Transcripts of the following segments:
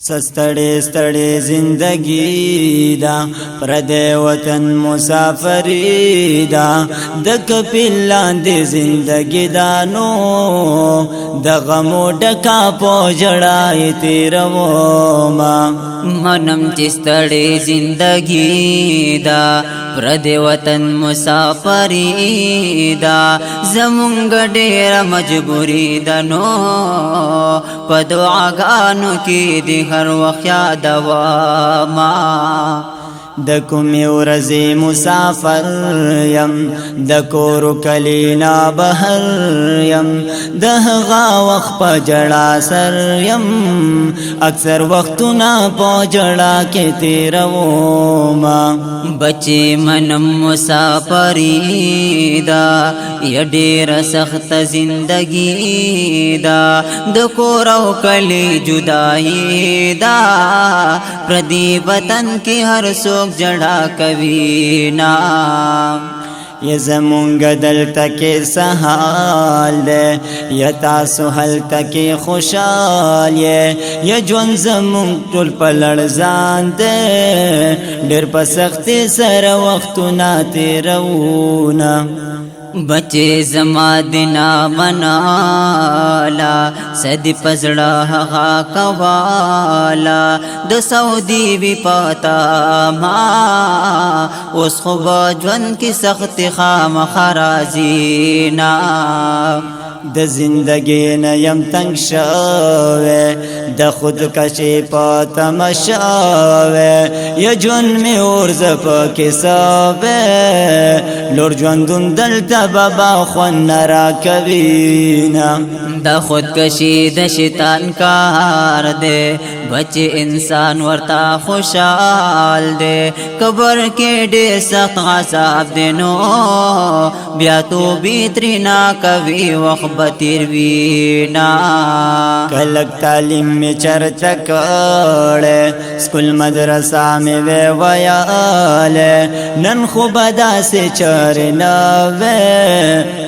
سستړې ستړې زندگی دا پردې وطن مسافری دا د کپیل لاندې زندگی دا نو د غمو ډکا په جړای تیرو ما منم چې ستړې زندگی دا پردې وطن مسافری دا زمونږ ډېره مجبوری ده نو په دعاګانو کې د هر وخت یادوما د کومې ورځې مسافر یم د کور کلینا بهر یم د هغه وخت په جړا سر یم اکثر وختونه په جړا کې تیروما بچې منم مسافری دا یا ډېره سخت زندگی دا د کور او کلی جدائی دا پردی وطن کې هر څوک جڑا کوي نا یا زمونږ دلته کې سهال دی یا تاسو هلته کې خوشحال یې یا ژوند زمونږ ټول په لړزان دی ډېر په سختۍ سره وختونه تېروونه بچے زما دینا منالا سد پزڑا ہا کوالا د سعودی بھی پاتا ما اس خوبا جون کی سخت خام خرازینا د زندگی نیم تنگ شوه د خودکشی په تماشاوه یا جون می اورز په کسابه لور ژوندون دلته بابا خون را کوینا د خودکشی د شیطان کار دے بچ انسان ورتا خوشحال دے قبر کې ډېر سخت عذاب دے نو بیا تو بیترینا کوي وخت بتیر وینا کلک تعلیم می چرچا کړه سکول مدرسه می ویاله نن خو بدا سے چرنا و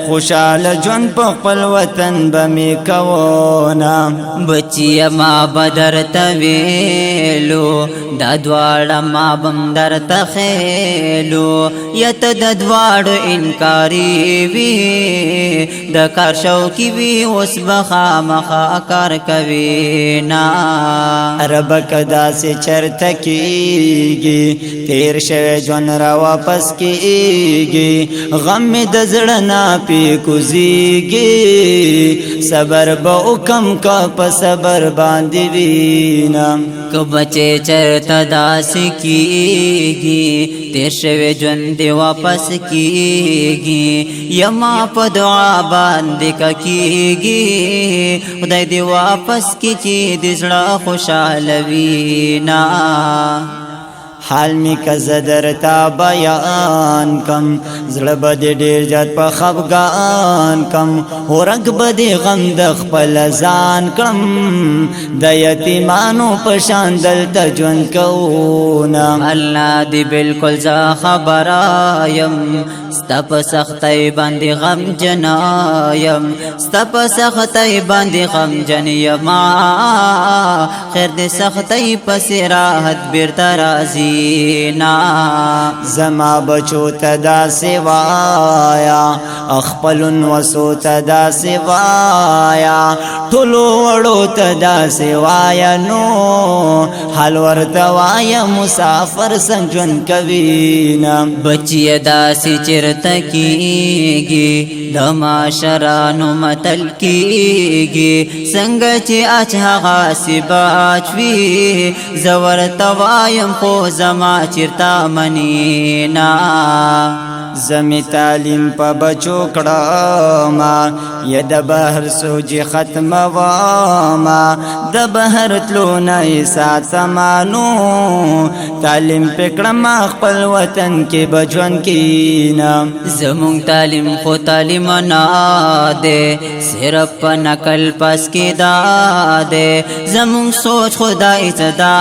خوشاله جون په خپل وطن بمی کونا بچی ما بدر تویلو دا دواړه ما بم در تخیلو یت د دواړو انکاری وی د کار شوقی وی اوس بخامخا کار کوي نا رب کدا سے چرته کیږي تیر شوه جون را واپس کیږي غم د زړه نا پی کوزیږي صبر به حکم کا په صبر باندې وینا که بچے چرته داس کیږي تیر شوه جون دی واپس کیږي یما په دعا باندې کیږي خدای دی واپس کی چې د زړه خوشاله وینا حال می کزدر تا بیان کم زړه بد ډیر جات په خفګان کم هورنګ بد غم د خپل ځان کم د یتیمانو په شان دلته ژوند کونا الله دی بالکل ز خبرایم ستپ سختای باندې غم جنایم ستپ سختای باندې غم جنیم خیر دې سختای پس راحت بیرته راځي زما بچو تدا سوایا اخپلن وسو تدا سوایا ټولو وړو تدا سوایا نو حال ورته وایا مسافر څنګه ژوند کوي نا بچی داسې چرته کیږي د معاشرانو متل کیږي څنګه چې اچ هغه سی باچوي زور توایم خو زما چرتا منینا زمی تعلیم په بچو کړما یا د بهر سوج ختم واما د بهر تلو نه ساتمانو تعلیم پکړم خپل وطن کې بجون کینا زمون تعلیم خو تعلیم نه ده صرف نقل پس کې دا ده زمون سوچ خدای صدا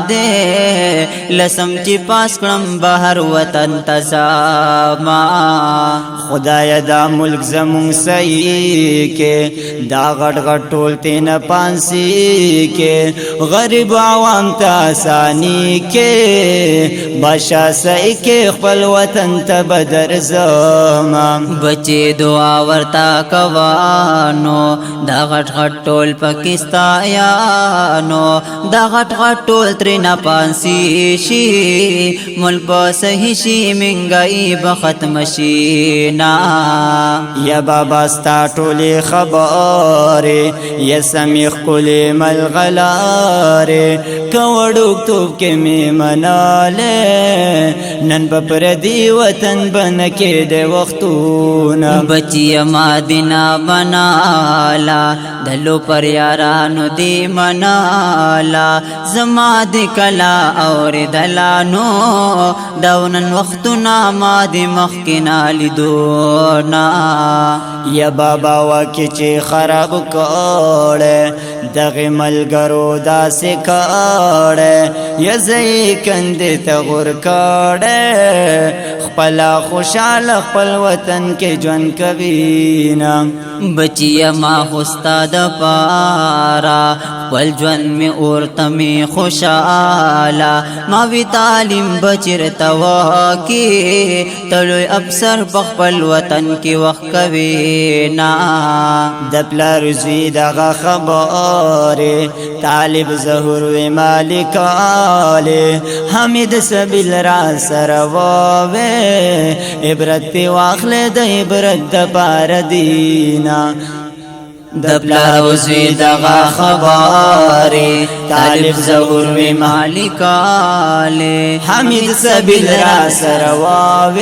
ده قسم چې پاس کړم بهر وطن تزاما خدای دا ملک زمون صحیح کې دا غټ غټ ټول تین پانسی کې غریب عوام ته آسانی کې بادشاہ صحیح کې خپل وطن ته بدر زما بچی دعا ورتا کوانو دا غټ غټ ټول پاکستانیانو دا غټ غټ ټول ترنا پانسی شي ملک به صحیح شي منګای به ختم شي نا یا بابا ستا ټولې خبرې یا سمیخ کلی ملغلارې کوړوک توب کې می مناله نن په پردي وطن بنکې د وختونه بچی ما دینا بنالا دلو پر یارانو دی منالا زما دی کلا اور دلانو دونن وختنا ما دی مخکنا لیدونا یا بابا واکی چی خراب کړه دغه ملګرو داسې کړه یا زئی کندې ته غور کړه خپل خوشاله خپل وطن کې ژوند کوي نا بچی ما استاد پارا ول ژوند می اورته می خوشاله ما وی تعلیم بچر توا کی تلو افسر بخپل وطن کی وخت کوي نا د پلار زوی دغه خبره طالب ظهور و مالک آله حمید سبیل را سره ووه عبرت پی واخله د عبرت د پار دینا د پلار زوی دغه خبره طالب ظهور و مالک آله حمید سبیل را سره ووه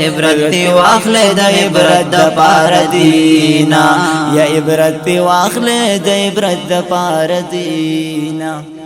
عبرت پی واخله د عبرت د پار دینا یا عبرت پی واخله د عبرت د پار دینا